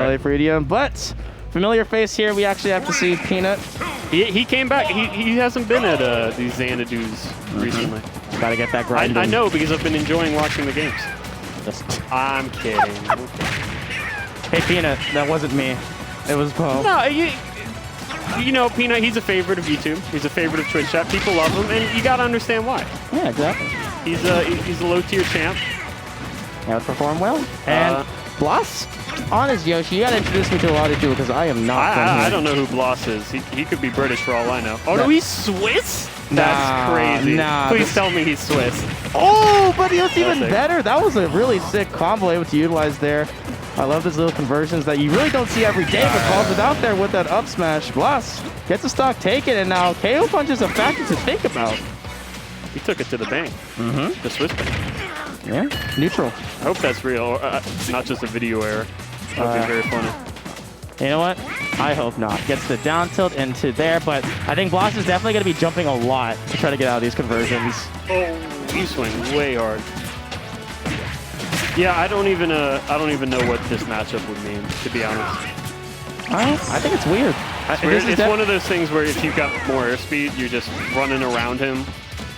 LA Freedium, but familiar face here. We actually have to see Peanut. He came back. He hasn't been at these Xanadu's recently. Gotta get that grind. I know because I've been enjoying watching the games. I'm kidding. Hey, Peanut, that wasn't me. It was Poe. No, you know, Peanut, he's a favorite of YouTube. He's a favorite of Twitch chat. People love him, and you gotta understand why. Yeah, exactly. He's a low-tier champ. Yeah, perform well. And Blas on his Yoshi. You gotta introduce me to a lot of people because I am not from here. I don't know who Blas is. He could be British for all I know. Oh, no, he's Swiss? That's crazy. Nah. Please tell me he's Swiss. Oh, but he was even better. That was a really sick combo able to utilize there. I love those little conversions that you really don't see every day, but calls it out there with that up smash. Blas gets the stock taken, and now KO punch is a factor to think about. He took it to the bank. The Swiss bank. Yeah, neutral. I hope that's real, not just a video error. That would be very funny. You know what? I hope not. Gets the down tilt into there, but I think Blas is definitely going to be jumping a lot to try to get out of these conversions. Oh, you swing way hard. Yeah, I don't even know what this matchup would mean, to be honest. I think it's weird. It's one of those things where if you've got more airspeed, you're just running around him,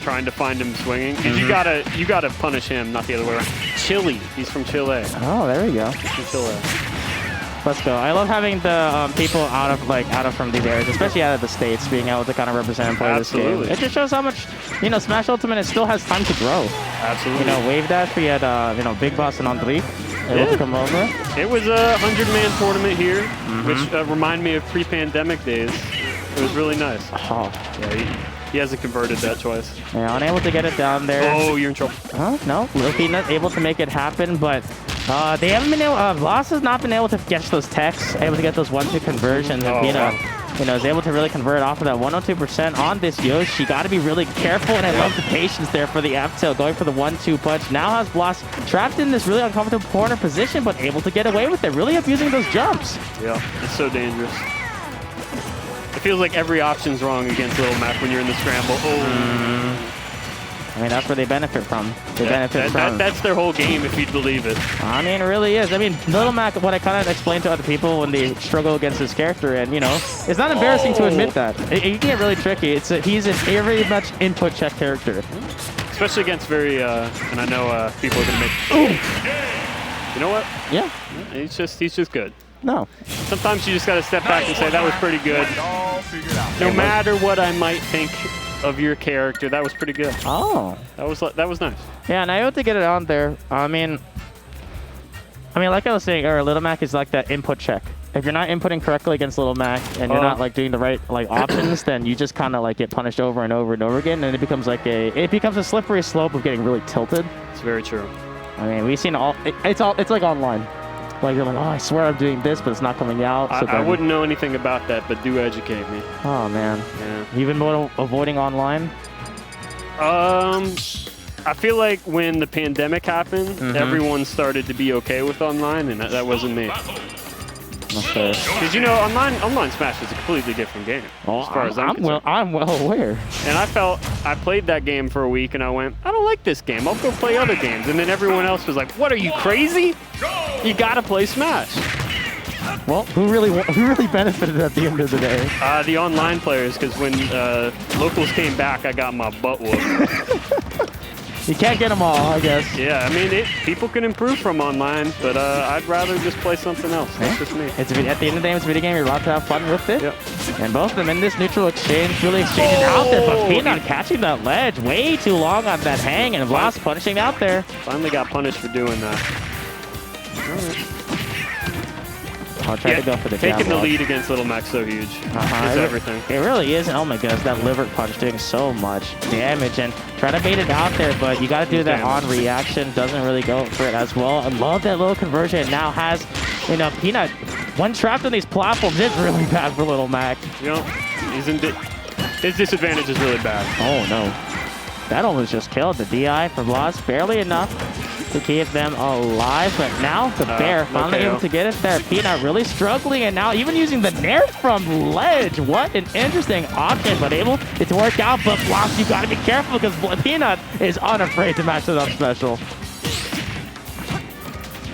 trying to find him swinging. Because you gotta punish him, not the other way around. Chile. He's from Chile. Oh, there we go. He's from Chile. Let's go. I love having the people out of from these areas, especially out of the States, being able to kind of represent and play this game. It just shows how much, Smash Ultimate it still has time to grow. Absolutely. Wave Dash, we had, Big Boss and Andre able to come over. It was a 100-man tournament here, which reminded me of pre-pandemic days. It was really nice. Oh. Yeah, he hasn't converted that twice. Yeah, unable to get it down there. Oh, you're in trouble. No, Little Peanut able to make it happen, but they haven't been able, Blas has not been able to get those techs, able to get those 1-2 conversions, and Peanut, is able to really convert off of that 102% on this Yoshi. Got to be really careful, and I love the patience there for the F tilt, going for the 1-2 punch. Now has Blas trapped in this really uncomfortable corner position, but able to get away with it, really abusing those jumps. Yeah, it's so dangerous. It feels like every option's wrong against Little Mac when you're in the scramble. I mean, that's where they benefit from. That's their whole game, if you'd believe it. I mean, it really is. I mean, Little Mac, what I kind of explain to other people when they struggle against his character, and, it's not embarrassing to admit that. It can get really tricky. He's a very much input check character. Especially against very, and I know people are going to make... Ooh. You know what? Yeah. He's just good. No. Sometimes you just got to step back and say, that was pretty good. No matter what I might think of your character, that was pretty good. Oh. That was nice. Yeah, and I hope to get it on there. I mean, like I was saying, Little Mac is like that input check. If you're not inputting correctly against Little Mac and you're not doing the right options, then you just kind of get punished over and over and over again, and it becomes a slippery slope of getting really tilted. It's very true. I mean, we've seen it's like online. Like, you're like, oh, I swear I'm doing this, but it's not coming out. So I wouldn't know anything about that, but do educate me. Oh, man. Yeah. You've been avoiding online? I feel like when the pandemic happened, everyone started to be okay with online, and that wasn't me. Okay. Because online Smash is a completely different game. As far as I'm concerned. I'm well aware. And I played that game for a week, and I went, I don't like this game. I'll go play other games. And then everyone else was like, what, are you crazy? You gotta play Smash. Well, who really benefited at the end of the day? The online players, because when locals came back, I got my butt whooped. You can't get them all, I guess. Yeah, I mean, people can improve from online, but I'd rather just play something else. That's just me. At the end of the day, it's a video game. You're allowed to have fun with it. Yep. And both of them in this neutral exchange, really exchanging out there. But Peanut catching that ledge way too long on that hang, and Blas punishing out there. Finally got punished for doing that. All right. I'll try to go for the taking the lead against Little Mac so huge. It's everything. It really is. Oh my goodness, that liver punch doing so much damage, and try to bait it out there, but you got to do that on reaction. Doesn't really go for it as well. I love that little conversion. It now has, Peanut. When trapped on these platforms, it's really bad for Little Mac. His disadvantage is really bad. Oh no, that almost just killed the DI for Blas. Barely enough to keep them alive, but now the bear finally able to get it there. Peanut really struggling, and now even using the nair from ledge. What an interesting option, but able to work out. But Blas, you got to be careful because Peanut is unafraid to match it up special.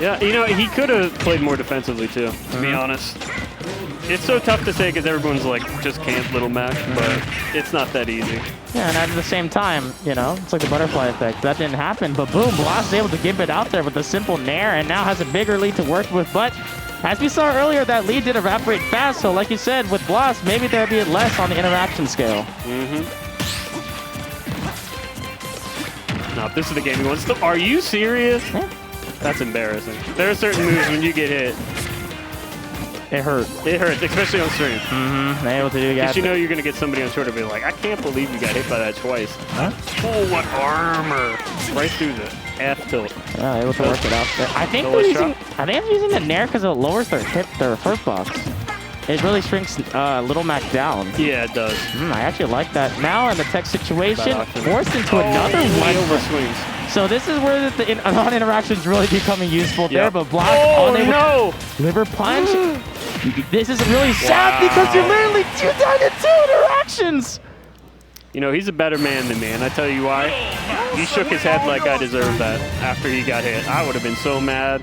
Yeah, you know, he could have played more defensively too, to be honest. It's so tough to say because everyone's like, just can't Little Mac, but it's not that easy. Yeah, and at the same time, you know, it's like the butterfly effect. That didn't happen, but boom, Blas is able to give it out there with a simple nair and now has a bigger lead to work with. But as we saw earlier, that lead did evaporate fast. So like you said, with Blas, maybe there'll be less on the interaction scale. No, this is the game he wants to. Are you serious? Yeah. That's embarrassing. There are certain moves when you get hit. It hurt. It hurts, especially on stream. Able to do that. Because you know you're going to get somebody on Twitter be like, I can't believe you got hit by that twice. Huh? Oh, what armor. Right through the F tilt. Yeah, able to work it out. I think they're using the nair because it lowers their hurt box. It really shrinks Little Mac down. Yeah, it does. I actually like that. Now in the tech situation, forced into another one. Over swings. So this is where the non-interaction is really becoming useful there. But Blas no! Liver punch. This is really sad because you're literally 2 down to 2 interactions. You know, he's a better man than me, and I tell you why. He shook his head like I deserved that after he got hit. I would have been so mad.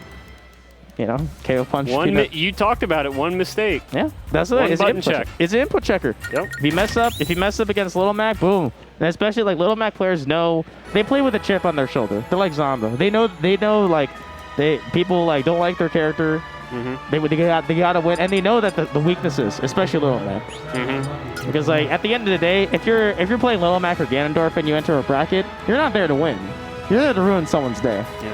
You know, KO punch. You talked about it. One mistake. Yeah, that's it. It's button check. It's an input checker. Yep. If you mess up against Little Mac, boom. And especially like Little Mac players know they play with a chip on their shoulder. They're like Zonda. They know like people like don't like their character. They gotta win, and they know that the weaknesses, especially Little Mac. Because like at the end of the day, if you're playing Little Mac or Ganondorf and you enter a bracket, you're not there to win. You're there to ruin someone's day. Yeah.